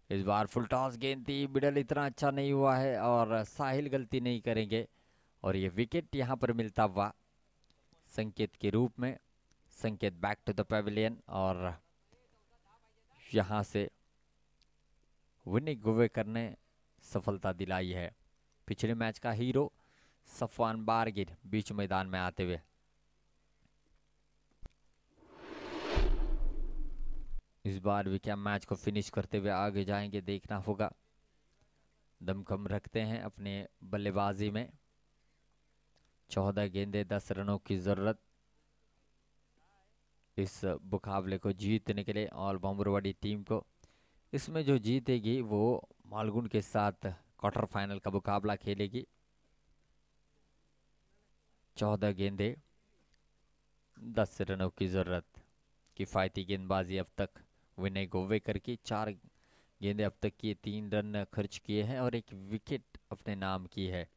इस बार फुल टॉस गेंद थी, मिडल इतना अच्छा नहीं हुआ है और साहिल गलती नहीं करेंगे और ये विकेट यहाँ पर मिलता हुआ संकेत के रूप में। संकेत बैक टू द पेविलियन और यहाँ से विनय गोवेकर ने सफलता दिलाई है। पिछले मैच का हीरो सफवान बारगिर बीच मैदान में आते हुए। इस बार भी क्या मैच को फिनिश करते हुए आगे जाएंगे, देखना होगा। दमखम रखते हैं अपने बल्लेबाजी में। 14 गेंदे 10 रनों की जरूरत इस मुकाबले को जीतने के लिए ऑल बम्बरवाड़ी टीम को। इसमें जो जीतेगी वो मालगुन के साथ क्वार्टर फाइनल का मुकाबला खेलेगी। 14 गेंदे 10 रनों की जरूरत। किफायती गेंदबाजी अब तक विनय गोवेकर की। 4 गेंदे अब तक किए, 3 रन खर्च किए हैं और एक विकेट अपने नाम की है।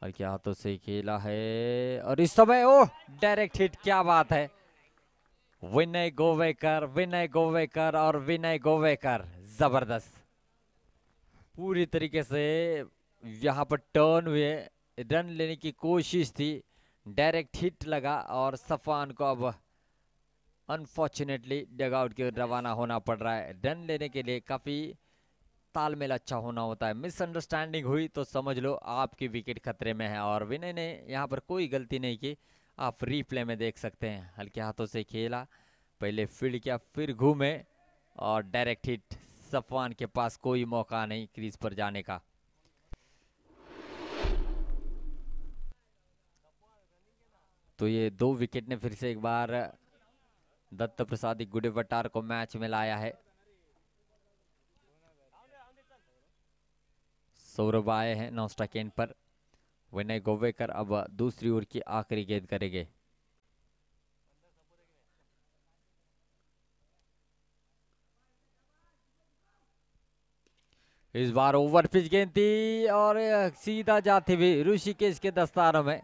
और क्या हाथों से खेला है और इस समय ओ डायरेक्ट हिट, क्या बात है। विनय गोवेकर, विनय गोवेकर और विनय गोवेकर, जबरदस्त पूरी तरीके से यहाँ पर टर्न हुए, रन लेने की कोशिश थी, डायरेक्ट हिट लगा और सफान को अब अनफॉर्चुनेटली डगआउट की ओर रवाना होना पड़ रहा है। रन लेने के लिए काफी तालमेल अच्छा होना होता है। मिसअंडरस्टैंडिंग हुई तो समझ लो आपकी विकेट खतरे में है और विनय ने यहाँ पर कोई गलती नहीं की। आप रीप्ले में देख सकते हैं, हल्के हाथों से खेला, पहले फील्ड किया फिर घूमे और डायरेक्ट हिट। सफवान के पास कोई मौका नहीं क्रीज पर जाने का। तो ये 2 विकेट ने फिर से एक बार दत्त प्रसाद गुडेवटार को मैच में लाया है। सौरभ आए हैं नॉस्टा केंट पर। विनय गोवेकर अब दूसरी ओवर की आखिरी गेंद करेंगे। इस बार ओवर पिच गेंद थी और सीधा जाती हुई ऋषिकेश के दस्तारों में।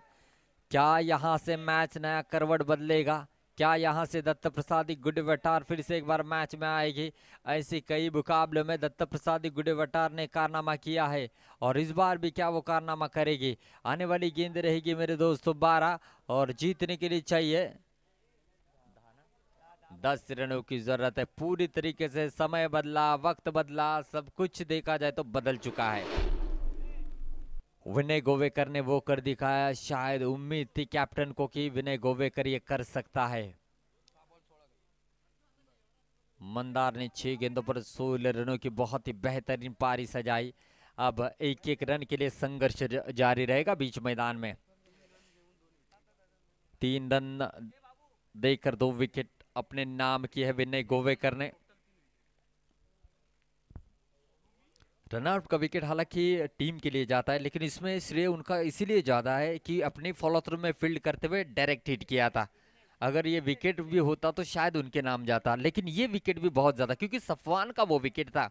क्या यहां से मैच नया करवट बदलेगा? क्या यहां से दत्त प्रसाद गुडेवटार फिर से एक बार मैच में आएगी? ऐसे कई मुकाबलों में दत्त प्रसाद गुडेवटार ने कारनामा किया है और इस बार भी क्या वो कारनामा करेगी? आने वाली गेंद रहेगी मेरे दोस्तों 12 और जीतने के लिए चाहिए 10 रनों की जरूरत है। पूरी तरीके से समय बदला, वक्त बदला, सब कुछ देखा जाए तो बदल चुका है। विनय गोवेकर ने वो कर दिखाया, शायद उम्मीद थी कैप्टन को कि विनय गोवेकर ये कर सकता है। मंदार ने 6 गेंदों पर 16 रनों की बहुत ही बेहतरीन पारी सजाई। अब एक एक रन के लिए संघर्ष जारी रहेगा बीच मैदान में। 3 रन देकर 2 विकेट अपने नाम की है विनय गोवेकर ने। रनआउट का विकेट हालांकि टीम के लिए जाता है, लेकिन इसमें श्रेय उनका इसीलिए ज्यादा है कि अपनी फॉलो थ्रू में फील्ड करते हुए डायरेक्ट हिट किया था। अगर ये विकेट भी होता तो शायद उनके नाम जाता, लेकिन ये विकेट भी बहुत ज्यादा क्योंकि सफवान का वो विकेट था।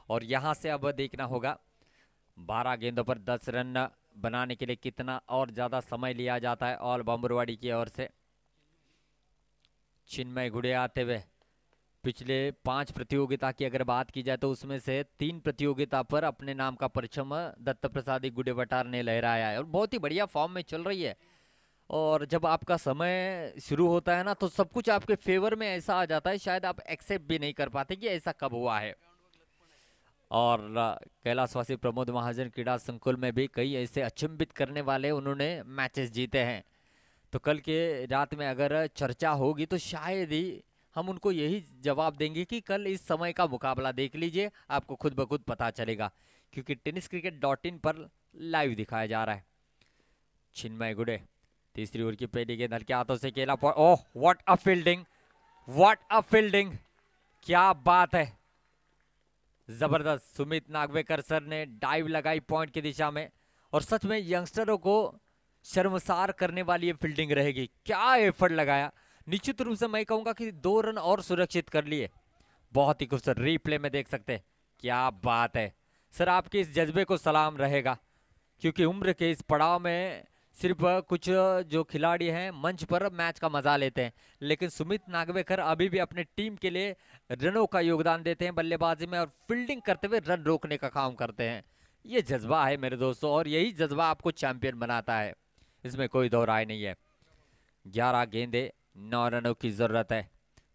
और यहां से अब देखना होगा 12 गेंदों पर 10 रन बनाने के लिए कितना और ज्यादा समय लिया जाता है ऑल बम्बरवाड़ी की ओर से। चिन्मय घुड़े आते हुए पिछले 5 प्रतियोगिता की अगर बात की जाए तो उसमें से 3 प्रतियोगिता पर अपने नाम का परचम दत्त प्रसाद गुडेवटार ने लहराया है और बहुत ही बढ़िया फॉर्म में चल रही है। और जब आपका समय शुरू होता है ना तो सब कुछ आपके फेवर में ऐसा आ जाता है, शायद आप एक्सेप्ट भी नहीं कर पाते कि ऐसा कब हुआ है। और कैलाशवासी प्रमोद महाजन क्रीड़ा संकुल में भी कई ऐसे अचंभित करने वाले उन्होंने मैचेस जीते हैं। तो कल के रात में अगर चर्चा होगी तो शायद ही हम उनको यही जवाब देंगे कि कल इस समय का मुकाबला देख लीजिए, आपको खुद ब खुद पता चलेगा क्योंकि tenniscricket.in पर लाइव दिखाया जा रहा है। चिन्मय गुडे तीसरी ओवर की पहली गेंद हल्के हाथों से खेला। Oh what a fielding, what a fielding, क्या बात है, जबरदस्त। सुमित नागवेकर सर ने डाइव लगाई पॉइंट की दिशा में और सच में यंगस्टरों को शर्मसार करने वाली ये फील्डिंग रहेगी। क्या एफर्ट लगाया, निश्चित रूप से मैं कहूंगा कि 2 रन और सुरक्षित कर लिए। बहुत ही खूबसूरत रीप्ले में देख सकते हैं, क्या बात है सर, आपके इस जज्बे को सलाम रहेगा क्योंकि उम्र के इस पड़ाव में सिर्फ कुछ जो खिलाड़ी हैं मंच पर मैच का मजा लेते हैं, लेकिन सुमित नागवेकर अभी भी अपने टीम के लिए रनों का योगदान देते हैं बल्लेबाजी में और फील्डिंग करते हुए रन रोकने का काम करते हैं। ये जज्बा है मेरे दोस्तों और यही जज्बा आपको चैंपियन बनाता है, इसमें कोई दो राय नहीं है। 11 गेंदे 9 रनों की जरूरत है,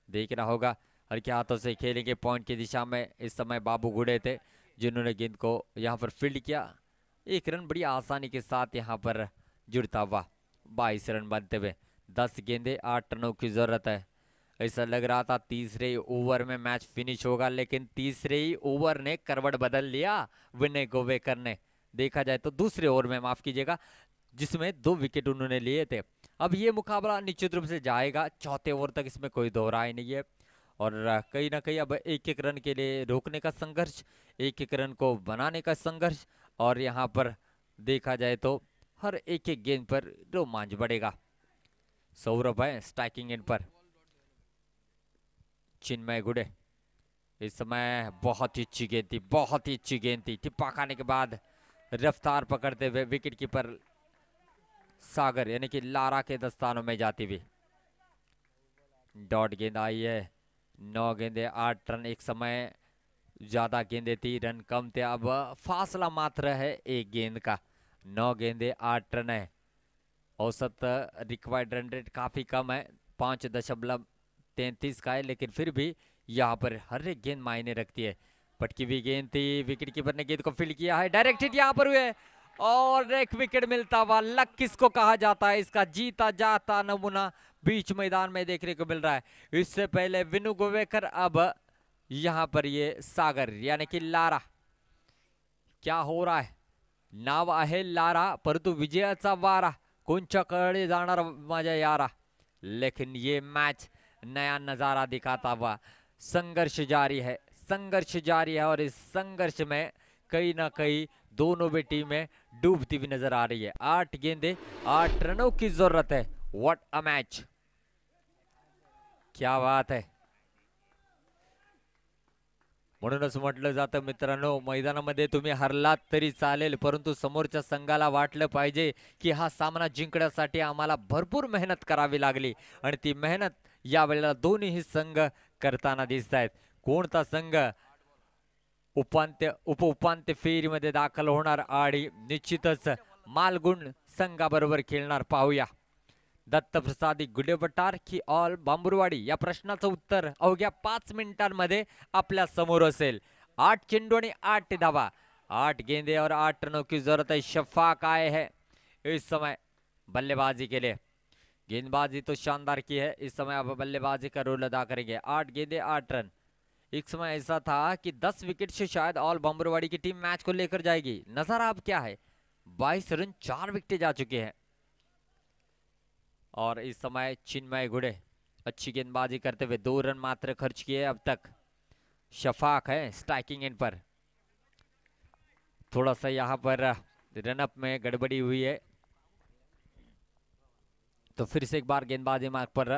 देखना होगा हल्के हाथों से खेलेंगे पॉइंट की दिशा में। इस समय बाबू गुड़े थे जिन्होंने गेंद को यहाँ पर फील्ड किया, 1 रन बड़ी आसानी के साथ यहाँ पर जुड़ता हुआ 22 रन बनते हुए। 10 गेंदे 8 रनों की जरूरत है। ऐसा लग रहा था तीसरे ओवर में मैच फिनिश होगा, लेकिन तीसरे ही ओवर ने करवट बदल लिया विनय गोवेकर ने। देखा जाए तो दूसरे ओवर में, माफ कीजिएगा, जिसमें 2 विकेट उन्होंने लिए थे। अब ये मुकाबला निश्चित रूप से जाएगा चौथे ओवर तक, इसमें कोई दो राय नहीं है। और कहीं ना कहीं अब एक एक रन के लिए रोकने का संघर्ष, एक एक रन को बनाने का संघर्ष, और यहाँ पर देखा जाए तो हर एक एक गेंद पर रोमांच बढ़ेगा। सौरभ है स्ट्राइकिंग एंड पर, चिन्मय गुडे इस समय बहुत ही अच्छी गेंद थी, बहुत ही अच्छी गेंद थी। टिप्पा खाने के बाद रफ्तार पकड़ते हुए विकेट कीपर सागर यानी कि लारा के दस्तानों में जाती हुई डॉट गेंद आई है। 9 गेंदे 8 रन, एक समय ज्यादा गेंदे थी, रन कम थे, अब फासला मात्र है 1 गेंद का। 9 गेंदे 8 रन है, औसत रिक्वायर्ड रन रेट काफी कम है, 5.33 का है, लेकिन फिर भी यहाँ पर हर एक गेंद मायने रखती है। पटकी हुई गेंद थी, विकेट कीपर ने गेंद को फील्ड किया है, डायरेक्ट हिट यहाँ पर हुए और एक विकेट मिलता हुआ। लक किसको कहा जाता है, इसका जीता जाता नमूना बीच मैदान में देखने को मिल रहा है। इससे पहले विनू गोवेकर, अब यहाँ पर ये सागर यानी कि लारा। क्या हो रहा है, नाव आहे लारा परंतु विजयाचा वारा कोणच्याकडे जाणार माझ्या यारा। लेकिन ये मैच नया नजारा दिखाता हुआ, संघर्ष जारी है, संघर्ष जारी है, और इस संघर्ष में कहीं ना कहीं दोनों भी टीमें डूबती हुई नजर आ रही है। 8 गेंदे 8 रनों की जरूरत है। व्हाट अ मैच, क्या बात है। म्हणूनच म्हटलं जातं मित्रांनो, मैदानामध्ये तुम्ही हरलात तरी चालेल, परंतु समोरच्या संघाला वाटलं पाहिजे की हा सामना जिंकण्यासाठी आम्हाला भरपूर मेहनत करावी लागली, आणि ती मेहनत यावेळेला दोन्ही संघ करताना दिसत आहेत। कोणता संघ उपांत्य फेरीमध्ये दाखल होणार आणि निश्चितच मालगुण संघाबरोबर खेळणार पाहूया। दत्तप्रसादी गुडेबटार की ऑल बांबुरवाडी, या प्रश्नाचं उत्तर अवघ्या 5 मिनिटांमध्ये आपल्या समोर असेल। 8 चेंडू आणि 8 धावा, 8 गेंदे और 8 रनों की जरूरत है। शफाक आए हैं इस समय बल्लेबाजी के लिए, गेंदबाजी तो शानदार की है, इस समय अब बल्लेबाजी का रोल अदा करेंगे। 8 गेंदे 8 रन। एक समय ऐसा था कि 10 विकेट से शायद ऑल बांबुरवाड़ी की टीम मैच को लेकर जाएगी, नजारा अब क्या है, 22 रन 4 विकेट जा चुके हैं। और इस समय चिन्मय गुडे अच्छी गेंदबाजी करते हुए 2 रन मात्र खर्च किए अब तक। शफाक है स्ट्राइकिंग एंड पर, थोड़ा सा यहाँ पर रनअप में गड़बड़ी हुई है, तो फिर से एक बार गेंदबाजी मार्ग पर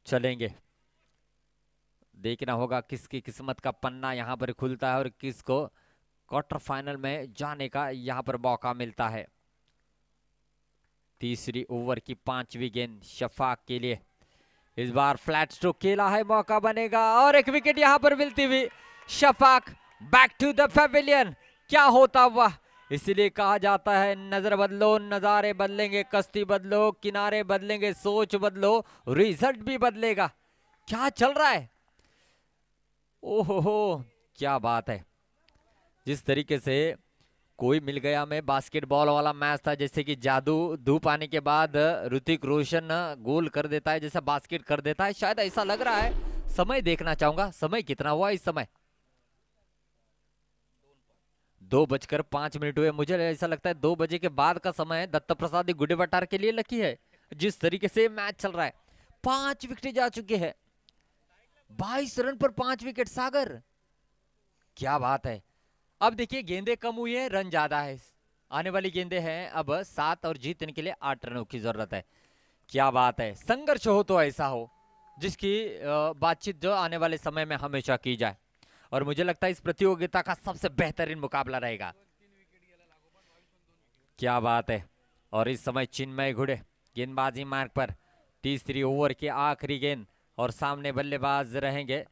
चलेंगे। देखना होगा किसकी किस्मत का पन्ना यहाँ पर खुलता है और किसको क्वार्टर फाइनल में जाने का यहाँ पर मौका मिलता है। तीसरी ओवर की 5वीं गेंद शफाक के लिए, इस बार फ्लैट स्ट्रोक खेला है, मौका बनेगा और एक विकेट यहाँ पर मिलती हुई। Shafaq back to the pavilion, क्या होता हुआ, इसलिए कहा जाता है नजर बदलो नजारे बदलेंगे, कश्ती बदलो किनारे बदलेंगे, सोच बदलो रिजल्ट भी बदलेगा। क्या चल रहा है, ओहो क्या बात है। जिस तरीके से कोई मिल गया में बास्केटबॉल वाला मैच था, जैसे कि जादू धूप आने के बाद ऋतिक रोशन गोल कर देता है, जैसा बास्केट कर देता है, शायद ऐसा लग रहा है। समय देखना चाहूंगा, समय कितना हुआ इस समय, 2:05 हुए। मुझे ऐसा लगता है 2 बजे के बाद का समय दत्त प्रसाद गुडेबटार के लिए लकी है, जिस तरीके से मैच चल रहा है। 5 विकेट जा चुके हैं, 22 रन पर 5 विकेट। सागर क्या बात है। अब देखिए गेंदे कम हुई है, रन ज्यादा है, आने वाली गेंदे हैं अब 7 और जीतने के लिए 8 रनों की जरूरत है। क्या बात है, संघर्ष हो तो ऐसा हो जिसकी बातचीत जो आने वाले समय में हमेशा की जाए, और मुझे लगता है इस प्रतियोगिता का सबसे बेहतरीन मुकाबला रहेगा। क्या बात है। और इस समय चिन्मय गुडे गेंदबाजी मार्ग पर, तीसरी ओवर की आखिरी गेंद, और सामने बल्लेबाज रहेंगे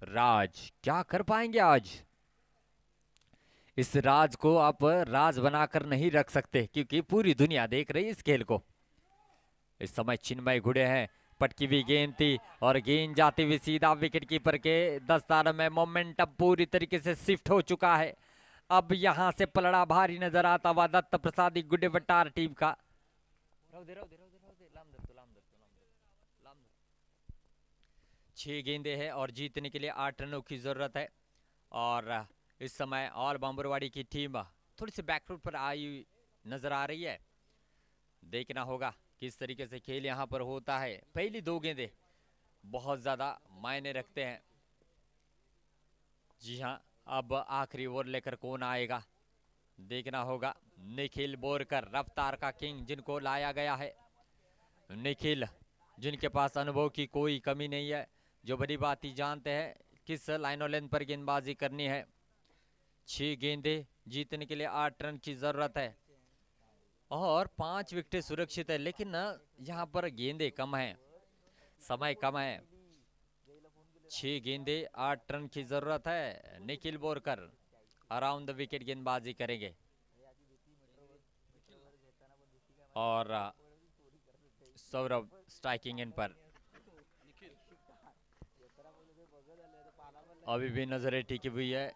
राज। क्या कर पाएंगे आज, इस राज को आप राज बनाकर नहीं रख सकते, क्योंकि पूरी दुनिया देख रही है इस खेल को। इस समय चिन्मय गुडे हैं, पटकी हुई गेंद थी और गेंद जाती हुई सीधा विकेट कीपर के दस्ताने में। मोमेंटम पूरी तरीके से शिफ्ट हो चुका है, अब यहां से पलड़ा भारी नजर आता हुआ दत्त प्रसादी गुडेबटार टीम का। 6 गेंदे हैं और जीतने के लिए 8 रनों की जरूरत है। और इस समय ऑल बांबरवाड़ी की टीम थोड़ी सी बैकफुट पर आई नजर आ रही है। देखना होगा किस तरीके से खेल यहाँ पर होता है। पहली 2 गेंदे बहुत ज्यादा मायने रखते हैं। जी हाँ, अब आखिरी ओवर लेकर कौन आएगा देखना होगा। निखिल बोरकर, रफ्तार का किंग जिनको लाया गया है। निखिल जिनके पास अनुभव की कोई कमी नहीं है, जो बड़ी बात ही जानते हैं किस लाइनो लेंथ पर गेंदबाजी करनी है। 6 गेंदे जीतने के लिए 8 रन की जरूरत है और 5 विकेट सुरक्षित है। लेकिन यहाँ पर गेंदे कम है, समय कम है। 6 गेंदे 8 रन की जरूरत है। Nikhil Borkar around the wicket गेंदबाजी करेंगे और सौरभ स्ट्राइकिंग एंड पर। अभी भी नजरें टिकी हुई है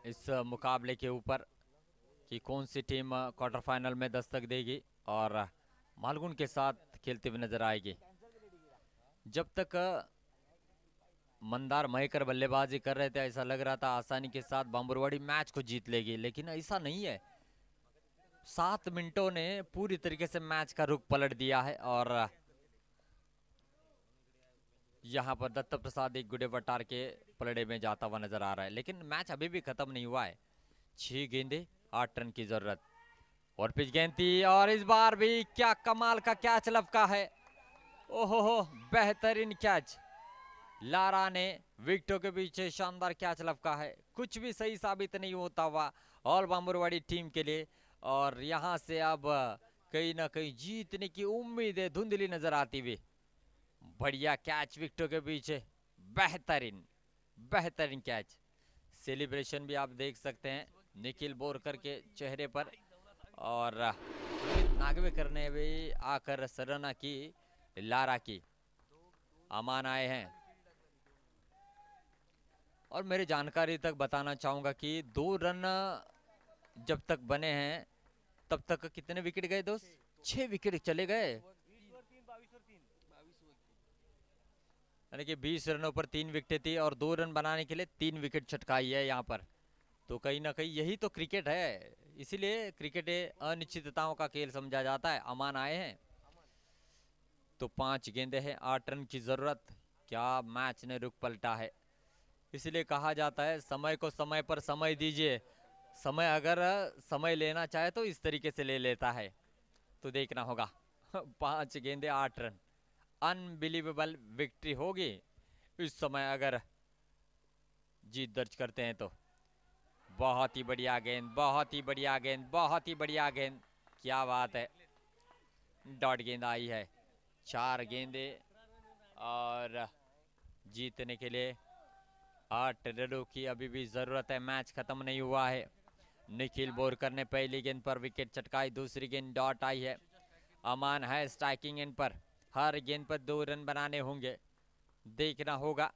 इस मुकाबले के ऊपर कि कौन सी टीम क्वार्टर फाइनल में दस्तक देगी और मालगुन के साथ खेलते हुए नजर आएगी। जब तक मंदार महेकर बल्लेबाजी कर रहे थे ऐसा लग रहा था आसानी के साथ बांबरवाड़ी मैच को जीत लेगी, लेकिन ऐसा नहीं है। 7 मिनटों ने पूरी तरीके से मैच का रुख पलट दिया है और यहाँ पर दत्त प्रसाद एक गुडे वटार के पलड़े में जाता हुआ नजर आ रहा है, लेकिन मैच अभी भी खत्म नहीं हुआ है। 6 गेंदे 8 रन की जरूरत और पिच गेंद थी और इस बार भी क्या कमाल का कैच लपका है। ओहो, बेहतरीन कैच। लारा ने विकेटों के पीछे शानदार कैच लपका है। कुछ भी सही साबित नहीं होता हुआ ऑल बांबरवाड़ी टीम के लिए और यहां से अब कहीं ना कहीं जीतने की उम्मीदें धुंधली नजर आती हुई। बढ़िया कैच विकेटों के पीछे, बेहतरीन बेहतरीन कैच। सेलिब्रेशन भी आप देख सकते हैं निखिल बोरकर के चेहरे पर और नागवेकर ने भी आकर सराहना की लारा की। अमान आए हैं और मेरी जानकारी तक बताना चाहूंगा कि 2 रन जब तक बने हैं तब तक कितने विकेट गए दोस्त? 6 विकेट चले गए, यानी कि 20 रनों पर 3 विकेट थी और 2 रन बनाने के लिए 3 विकेट छटकाई है यहाँ पर। तो कहीं ना कहीं यही तो क्रिकेट है, इसीलिए क्रिकेट अनिश्चितताओं का खेल समझा जाता है। अमान आए हैं तो 5 गेंदे हैं 8 रन की जरूरत। क्या मैच ने रुख पलटा है। इसलिए कहा जाता है समय को समय पर समय दीजिए। समय अगर समय लेना चाहे तो इस तरीके से ले लेता है। तो देखना होगा 5 गेंदे 8 रन, अनबिलीवेबल विक्ट्री होगी इस समय अगर जीत दर्ज करते हैं तो। बहुत ही बढ़िया गेंद, बहुत ही बढ़िया गेंद, बहुत ही बढ़िया गेंद, क्या बात है। डॉट गेंद आई है। 4 गेंदे और जीतने के लिए 8 रनों की अभी भी जरूरत है। मैच खत्म नहीं हुआ है। निखिल बोरकर ने पहली गेंद पर विकेट चटकाई, दूसरी गेंद डॉट आई है। अमान है स्ट्राइकिंग एंड पर। हर गेंद पर 2 रन बनाने होंगे, देखना होगा।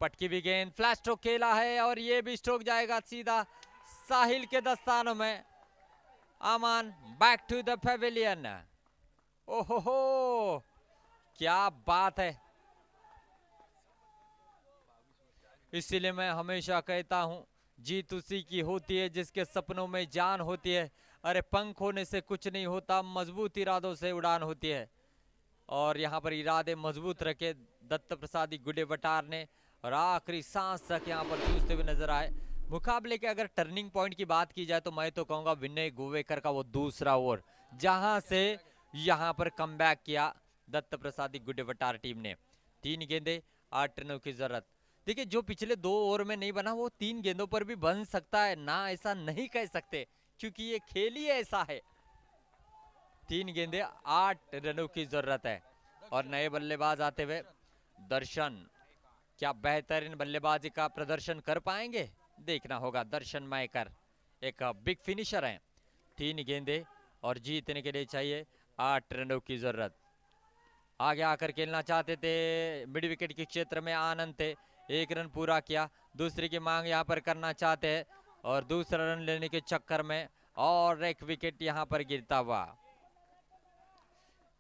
पटकी भी गेंद, फ्लैश स्ट्रोक खेला है और ये भी स्ट्रोक जाएगा सीधा साहिल के दस्तानों में। अमान बैक टू द पेविलियन। ओहो, क्या बात है। इसीलिए मैं हमेशा कहता हूं जीत उसी की होती है जिसके सपनों में जान होती है। अरे पंख होने से कुछ नहीं होता, मजबूत इरादों से उड़ान होती है। और यहाँ पर इरादे मजबूत रखे दत्त प्रसाद गुडे वटार ने और आखिरी सांस तक यहाँ पर जूझते हुए नजर आए। मुकाबले के अगर टर्निंग पॉइंट की बात की जाए तो मैं तो कहूंगा विनय गोवेकर का वो दूसरा ओवर, जहां से यहाँ पर कमबैक किया दत्त प्रसाद गुडे वटार टीम ने। 3 गेंदे 8 रनों की जरूरत। देखिए जो पिछले 2 ओवर में नहीं बना वो 3 गेंदों पर भी बन सकता है ना, ऐसा नहीं कह सकते क्योंकि ये खेल ही ऐसा है। 3 गेंदे 8 रनों की जरूरत है और नए बल्लेबाज आते हुए दर्शन क्या बेहतरीन बल्लेबाजी का प्रदर्शन कर पाएंगे, देखना होगा। दर्शन मायकर एक बिग फिनिशर हैं। 3 गेंदे और जीतने के लिए चाहिए 8 रनों की जरूरत। आगे आकर खेलना चाहते थे मिड विकेट के क्षेत्र में आनंद थे, 1 रन पूरा किया। दूसरी की मांग यहाँ पर करना चाहते हैं और दूसरा रन लेने के चक्कर में और एक विकेट यहाँ पर गिरता हुआ।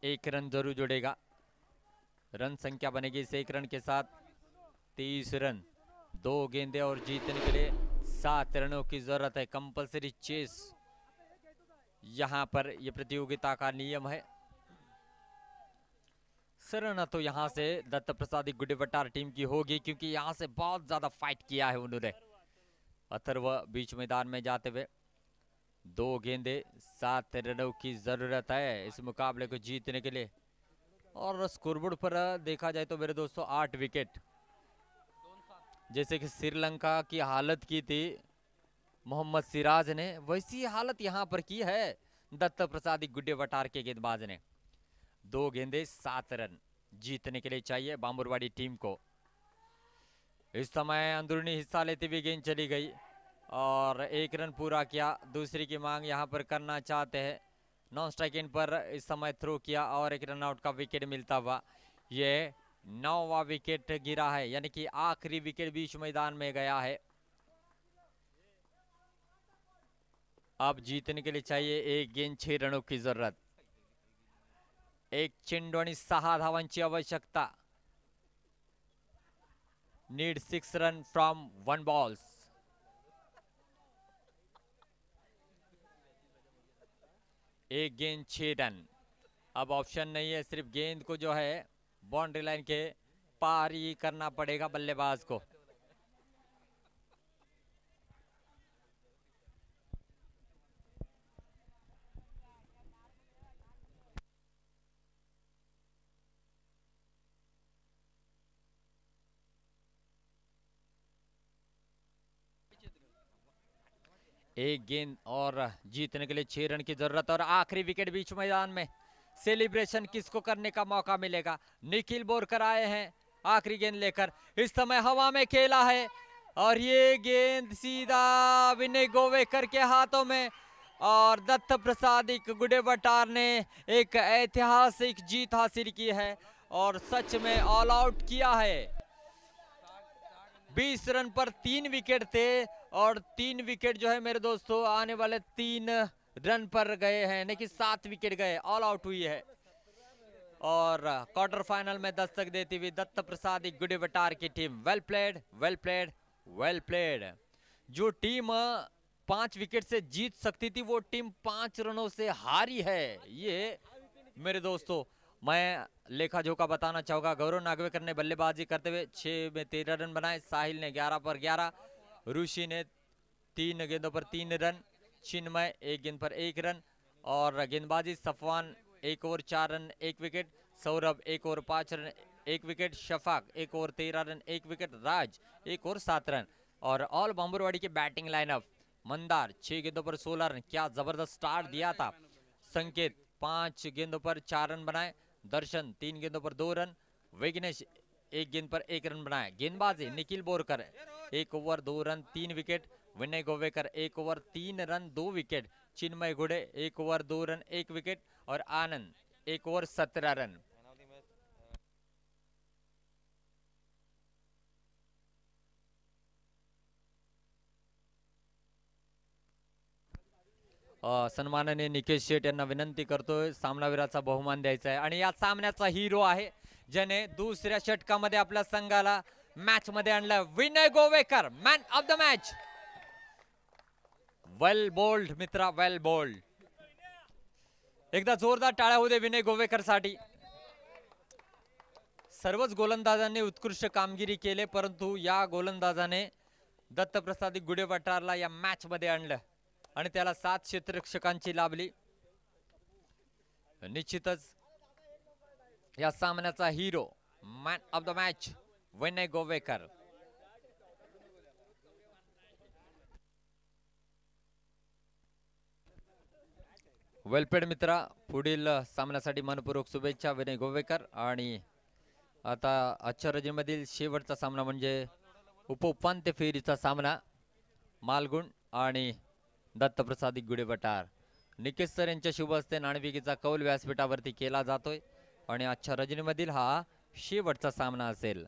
1 रन जरूर जुड़ेगा। रन संख्या बनेगी इस 1 रन के साथ 30 रन। 2 गेंदे और जीतने के लिए 7 रनों की जरूरत है। कंपलसरी चेस यहां पर ये प्रतियोगिता का नियम है। सरना तो यहां से दत्त प्रसादी गुड्डे वटार टीम की होगी, क्योंकि यहां से बहुत ज्यादा फाइट किया है उन्होंने। अथर्व बीच मैदान में जाते हुए 2 गेंदे 7 रनों की जरूरत है इस मुकाबले को जीतने के लिए। और स्कोरबोर्ड पर देखा जाए तो मेरे दोस्तों 8 विकेट, जैसे कि श्रीलंका की हालत की थी मोहम्मद सिराज ने, वैसी हालत यहां पर की है दत्त प्रसादी गुड्डे वटार के गेंदबाज ने। 2 गेंदे 7 रन जीतने के लिए चाहिए बांबुरवाड़ी टीम को। इस समय अंदरूनी हिस्सा लेते हुए गेंद चली गई और 1 रन पूरा किया। दूसरी की मांग यहां पर करना चाहते हैं। नॉन स्ट्राइक इन पर इस समय थ्रो किया और 1 रन आउट का विकेट मिलता हुआ ये 9वां विकेट गिरा है, यानी कि आखिरी विकेट बीच मैदान में गया है। अब जीतने के लिए चाहिए 1 गेंद 6 रनों की जरूरत। 1 चेंडू आणि 6 धावांची आवश्यकता। Need 6 run from 1 balls. एक गेंद 6 रन। अब ऑप्शन नहीं है, सिर्फ गेंद को जो है बाउंड्री लाइन के पार ही करना पड़ेगा बल्लेबाज को। एक गेंद और जीतने के लिए 6 रन की जरूरत और आखिरी विकेट बीच मैदान में। सेलिब्रेशन किसको करने का मौका मिलेगा? निखिल बोरकर आए हैं आखिरी गेंद लेकर। इस समय हवा में खेला है और ये गेंद सीधा विनय गोवेकर के हाथों में और दत्त प्रसादी गुड्डे वटार ने एक ऐतिहासिक जीत हासिल की है और सच में ऑल आउट किया है। 20 रन पर 3 विकेट थे और 3 विकेट जो है मेरे दोस्तों आने वाले 3 रन पर गए हैं, यानी कि 7 विकेट गए, ऑल आउट हुई है। और क्वार्टर फाइनल में दस्तक देती हुई दत्त प्रसादी गुड्डे वटार की team. Well played, well played, well played. जो टीम 5 विकेट से जीत सकती थी वो टीम 5 रनों से हारी है। ये मेरे दोस्तों मैं लेखा जोखा बताना चाहूंगा। गौरव नागवेकर ने बल्लेबाजी करते हुए 6 में 13 रन बनाए। साहिल ने 11 पर 11, ऋषि ने 3 गेंदों पर 3 रन, चिन्मय 1 गेंद पर 1 रन और गेंदबाजी Safwan 1 over 4 run 1 wicket, Saurabh 1 over 5 run 1 wicket, Shafaq 1 over 13 run 1 wicket, Raj 1 over 7 run. और ऑल बांबुरवाड़ी की बैटिंग लाइनअप: मंदार 6 गेंदों पर 16 रन, क्या जबरदस्त स्टार्ट दिया था। संकेत 5 गेंदों पर 4 रन बनाए, दर्शन 3 गेंदों पर 2 रन, विघ्नेश 1 गेंद पर 1 रन बनाए। गेंदबाजी Nikhil Borkar 1 over 2 run 3 wicket, Vinay Govekar 1 over 3 run 2 wicket, Chinmay Gude 1 over 2 run 1 wicket और आनंद 1 ओवर 17 रन। सन्माननीय निकेश शेट यांना विनंती करतोय सामनावीराचा बहुमान द्यायचा आहे आणि या सामन्याचा हिरो आहे ज्याने दुसऱ्या षटकामध्ये आपल्या संघाला मॅच मध्ये आणलं, Vinay Govekar, man of the match. Well bowled मित्रा, वेल बोल्ड। एकदा जोरदार टाळ्या होऊ दे विनय गोवेकर साठी। सर्वच गोलंदाजांनी उत्कृष्ट कामगिरी केली, परंतु या गोलंदाजाने दत्त प्रसादी गुड्डे वटारला या मॅच मध्ये आणलं आणि त्याला 7 क्षेत्ररक्षकांची लाभली। निश्चितच या सामन्याचा हिरो, मॅन ऑफ द मॅच विनय गोवेकर। वेलपेड मित्रा, पुढील सामन्यासाठी मनपूर्वक शुभेच्छा विनय गोवेकर। आणि आता आजच्या रजेमधील शेवटचा सामना म्हणजे उपउपांत्य फेरीचा सामना मालगुण आणि दत्त प्रसादी गुड्डे वटार। निकेश सर यांच्या शुभ हस्ते नाणेफेकीचा कौल व्यासपीठावरती केला जातोय आणि आजच्या रजनीमधील हा शेवटचा सामना असेल।